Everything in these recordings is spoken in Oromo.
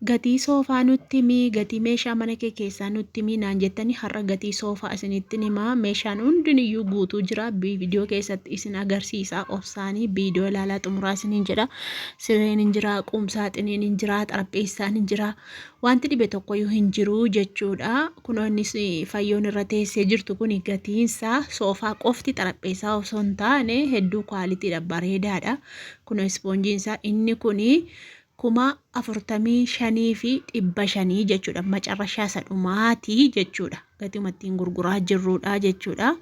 gatii soofaa nutti himii, gatii meeshaa mana kee keessaa nutti himii naan jettanii har'a gatii soofaa isinitti himaa. Meeshaan hundiniyyuu guutuu jira. Viidiyoo keessatti isin agarsiisa. Obsaanii viidiyoo ilaalaa xumuraa isiniin jedha. Sireen hin jira, quumsaaxiniin hin jira, xarapheessaan hin jira. Wanti dhibe tokkoyyuu hin jiru jechuudha. Kunoo innis fayyoon irra teessee jirtu kun gatiinsaa soofaa qofti xarapheessaa osoo hin taane hedduu kwaalitiidha, bareedaadha. Kunoo ispoonjiinsaa inni kuni 45,500 jechuudha. Macarrashaa isa dhumaatii jechuudha. Gatii ittiin gurguraa jirrudha jechuudha.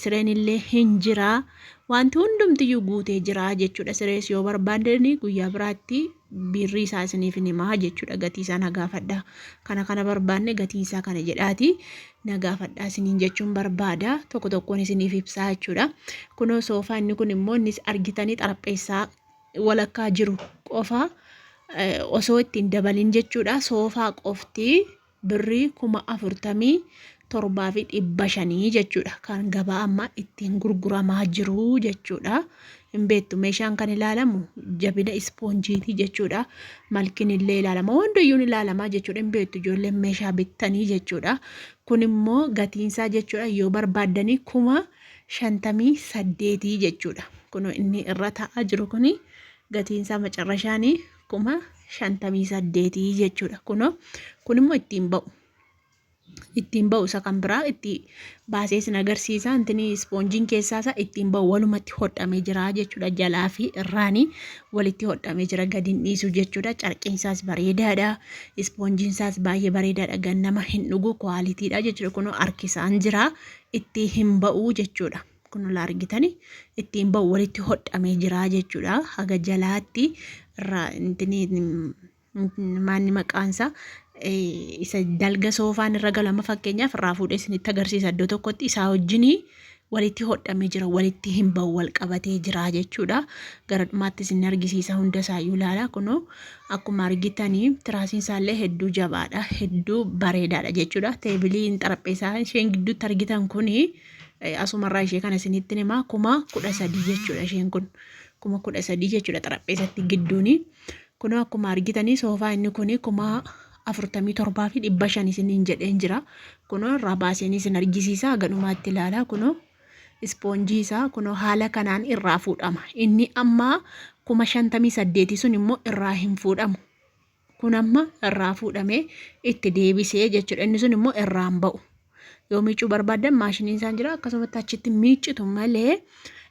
Sireen illee hin jira. Wanti hundumtiyyuu guutee jira jechuudha. Sirees yoo barbaadani guyyaa biraatti birrii isaa isiniif himaa jechuudha. Gatii isaa nagaafadha. Kana barbaanne gatii isaa kana jedhaati. Nagaafadhaa isiniin jechuun barbaada. Tokko tokkoon isiniif ibsaa jechuudha. Kunoo soofaa inni kun immoo innis argitanii xarapheessaa walakkaa jiru qofa osoo ittiin dabalin jechuudha. Soofaa qofti birrii 47,500 jechuudha. Kan gabaa amma ittiin gurguramaa jiru jechuudha. Hin beektu meeshaan kan ilaalamu jabina ispoonjiiti jechuudha. Malkiin illee ilaalama. Hundayyuun ilaalamaa jechuudha. Hin beektu ijoolleen meeshaa bittanii jechuudha. Kun immoo gatiinsaa jechuudha yoo barbaaddanii 58,000 jechuudha. Kun inni irra taa'aa jiru kuni gatiinsaa macarrashaanii 58,000 jechuudha. Kun immoo ittiin ba'u isa kan biraa itti baasee isin agarsiisa. Intini ispoonjiin keessaa isa ittiin ba'u walumatti hodhamee jira jechuudha. Jalaa fi irraanii walitti hodhamee jira, gadi hin dhiisu jechuudha. Carqiinsaas bareedaadha. Ispoonjiinsaas baay'ee bareedaadha. Gannama hin dhugu kwaalitiidha jechuudha. Kun harkisaan jira itti hin ba'u jechuudha. Kun la argitanii ittiin ba'u walitti hodhamee jira jechuudha. Haga jalaatti maanni maqaansa isa dalga soofaan irra galama fakkeenyaaf irraa fuudhee isinitti agarsiisa. Iddoo tokkotti isaa wajjin walitti hodhamee jira, walitti hin ba'u, wal qabatee jira jechuudha. Gara dhumaatti isin argisiisa hunda isaayyuu ilaala. Kunoo akkuma argitanii tiraasiin isaallee hedduu jabaadha, hedduu bareedaadha jechuudha. Teebiliin xarapheessaa isheen gidduutti argitan kuni asumarraa ishee kana isinitti himaa 13,000 jechuudha. Isheen kun 13,000 jechuudha xarapheessatti gidduuni. Kunoo akkuma argitanii soofaa inni kuni 47,500 isiniin jedheen jira. Kunoo irraa baaseen isin argisiisa. Gadhumaatti ilaala. Kunoo ispoonjii isaa kunoo haala kanaan irraa fuudhama. Inni amma 58,000 sun immoo irraa hin fuudhamu. Kun amma irraa fuudhamee itti deebisee jechuudha. Inni sun immoo irraan ba'u. Yoo miicuu barbaadan maashiniin isaan jira. Akkasumatti achitti miicitu malee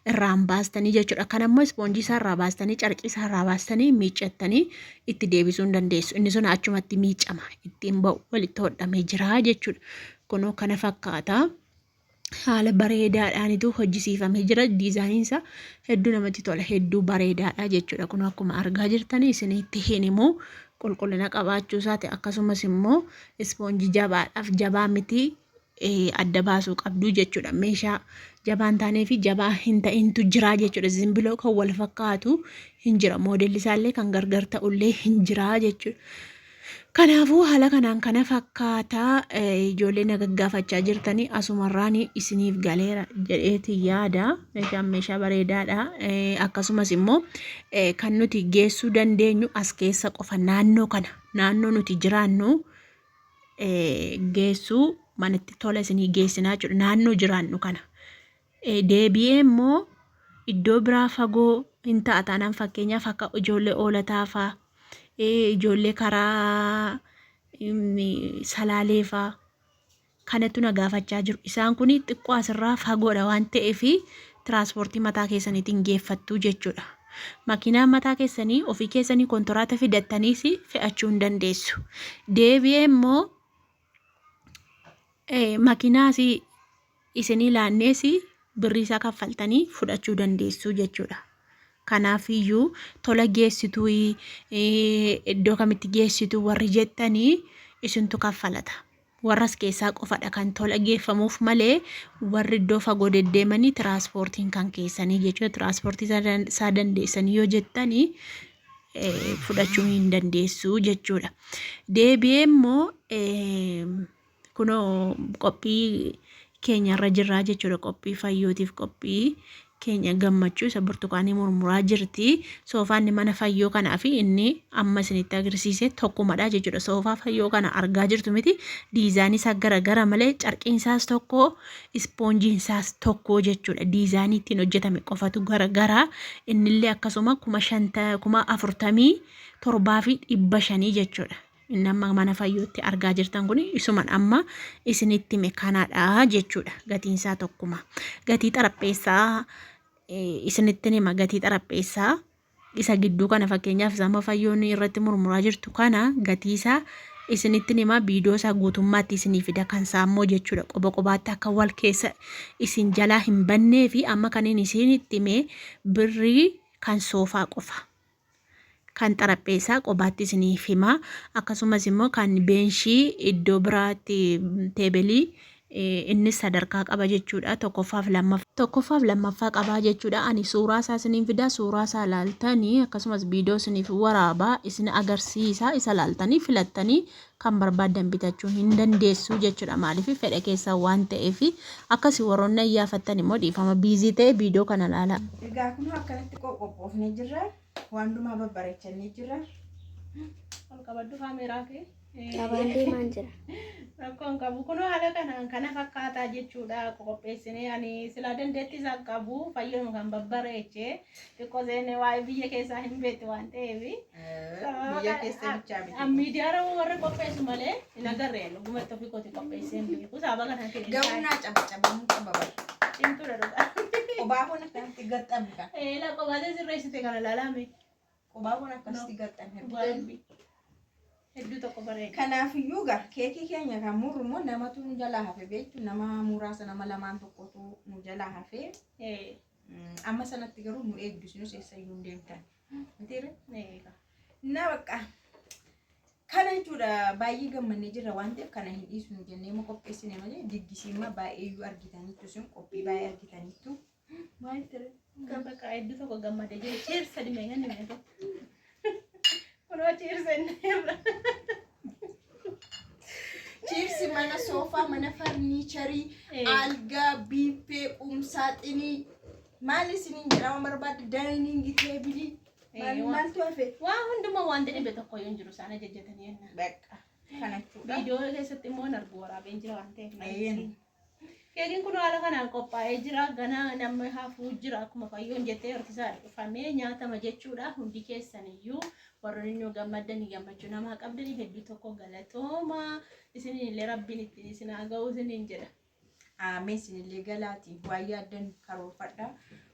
irraan baastanii jechuudha. Kan ammoo ispoonjii isaa irraa baastanii, carqii isaa irraa baastanii miicattanii itti deebisuu hin dandeessu. Inni sun achumatti miicama, ittiin ba'u walitti hodhamee jira jechuudha. Kunoo kana fakkaata. Haala bareedaadhaanitu hojjisiifamee jira. Diizaayiniin isaa hedduu namatti tola, hedduu bareedaadha jechuudha. Kun akkuma argaa jirtanii isinitti hin himu qulqullina qabaachuu isaati. Akkasumas immoo ispoonjii jabaadhaaf jabaa miti adda baasuu qabdu jechuudha. Meeshaa jabaan taanee fi jabaa hin ta'intu jira jechuudha. Zimbiloo kan wal fakkaatu hin jira. Moodelli isaallee kan gargar ta'ullee hin jira jechuudha. Kanaafuu haala kanaan kana fakkaata. Ijoollee na gaggaafachaa jirtanii asumarraan isiniif galeera jedheeti yaada. Meeshaan meeshaa bareedaadha. Akkasumas immoo kan nuti geessuu dandeenyu as keessa qofa naannoo kana. Naannoo nuti jiraannu geessuu manatti tola isinii geessinaa jechuudha. Naannoo jiraannu kana. Deebi'ee immoo iddoo biraa fagoo hin ta'a taanaan fakkeenyaaf akka ijoollee oolataa fa'aa. Ijoollee karaa salaaleefaa kanatu na gaafachaa jiru. Isaan kun xiqqoo asirraa fagoodha waan ta'eef tiraanspoortii mataa keessaniitiin geeffattu jechuudha. Makiinaan mataa keessanii ofii keessanii kontoraata fidattaniis fe'achuu hin dandeessu. Deebi'ee immoo makiinaas isinii laannees birrii isaa kaffaltanii fudhachuu dandeessu jechuudha. Kanaafiyyuu tola geessituu iddoo kamitti geessitu warri jettanii isintu kaffalata. Warras keessaa qofadha kan tola geeffamuuf malee warri iddoo fagoo deddeemanii tiraanspoortiin kan keessanii jechuudha. Tiraanspoortii isaa dandeessanii yoo jettanii fudhachuu hin dandeessu jechuudha. Deebi'ee immoo kunoo qophii keenyarra jirraa jechuudha. Qophii fayyootiif qophii keenya gammachuu isa burtukaanii murmuraa jirti. Soofaan mana fayyoo kanaa fi inni amma isinitti agarsiise tokkumadha jechuudha. Soofaa fayyoo kana argaa jirtu miti. Diizaanii isaa garagara malee carqiin isaas tokko, ispoonjiin isaas tokko jechuudha. Diizaanii ittiin hojjetame qofatu garagara. Innillee akkasuma 47,500 jechuudha. Inni amma mana fayyootti argaa jirtan kun isuman amma isinitti hime kanaadha jechuudha. Gatiin isaa tokkuma. Gatii xarapheessaa isinitti hima. Gatii xarapheessaa isa gidduu kana fakkeenyaaf sama fayyoon irratti murmuraa jirtu kana gatii isaa isinitti hima. Viidiyoo isaa guutummaatti isinii fida kan saammoo jechuudha. Qoba qobaatti akka wal keessa isin jalaa hin bannee fi amma kan inni isinitti hime birrii kan soofaa qofa. Kan xarapheessaa qobaatti isiniif hima. Akkasumas immoo kan beenshii iddoo biraatti teebelii innis sadarkaa qaba jechuudha. Tokkoffaaf lammaffaa qaba jechuudha. Ani suuraa isaa isiniin fida. Suuraa isaa ilaaltanii akkasumas viidiyoo isiniif waraabaa isin agarsiisa. Isa ilaaltanii filattanii kan barbaadan bitachuu hin dandeessu jechuudha. Maaliif fedha keessaa waan ta'eef akkasii warroonni iyyaafattan immoo dhiifama biizii ta'e viidiyoo kana ilaala. Egaa kun akkanatti qophoofnee jirra. Waan dhumaa babbareechanii jira. Ol qabaddu kaameeraa kee. Qabadee maan jira? Rakkoon qabu kun haala kanaan kana fakkaataa jechuudha. Qopheessinee ani sila dandeetti isaa qabu fayyadamu kan babbareeche xiqqoo seenee waa'ee biyya keessaa hin beekne waan ta'eef. Biyya keessa bichaa miti. Miidiyaa warra qopheessu malee hin agarree lugumatti ofii kooti qopheessee hin beeku. Saaba kana ta'e. Gabunaa cabacabamuu qaba bara. Cimtuudha dhugaa. Qobaaboon akkasitti gaxxamudha. La qobaatee sirreessite kana laalame. Qobaaboon akkasitti gaxxamudha. Hedduu tokko bareeda. Kanaafiyyuu gaa keekii keenya kan murru immoo namatu nu jalaa hafe beektu nama muraasa nama lamaan tokkotu nu jalaa hafe. Amma sanatti garuu nu eegdusnus eessayyuu hin deemtan. Mitiire? Na bakka kana jechuudha baay'ee gammannee jirra waan ta'eef kana hin dhiisnu jennee immoo qopheessine malee diggisiimma baay'eeyyuu argitaniittu sun qophii baay'ee argitaniittu. Maal ture? Kan bakka hedduu tokko gammadee jiru. Cheersa dhimma hin himne. Kunoo cheersa hin himne. Cheersi mana soofaa, mana farniicharii, algaa, biiffee, qumsaaxinii maal isiniin jedhama barbaadde daayiniingii teebilii maaltu hafe? Waa hundumaa wanti dhibe tokko yoo hin jiru isaan ajajatanii jenna. Bakka kana jechuudha. Viidiyoo keessatti immoo argu waraabeen jira waan ta'eef. Keekiin kun haala kanaan qophaa'ee jira. Ganaa namni hafuu jira. Akkuma fayyoon jettee horsiisaa dhufamee nyaatama jechuudha. Hundi keessaniyyuu warroonni nu gammadanii gammachuu namaa qabdanii hedduu tokko galatooma. Isinillee rabbiin ittiin isin haa ga'u isiniin jedha. Ameen isinillee galaatii waan yaaddan karoorfadha.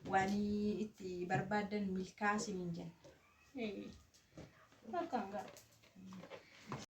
Waan itti barbaadan milkaa isiniin jenna. Bakka hangaa.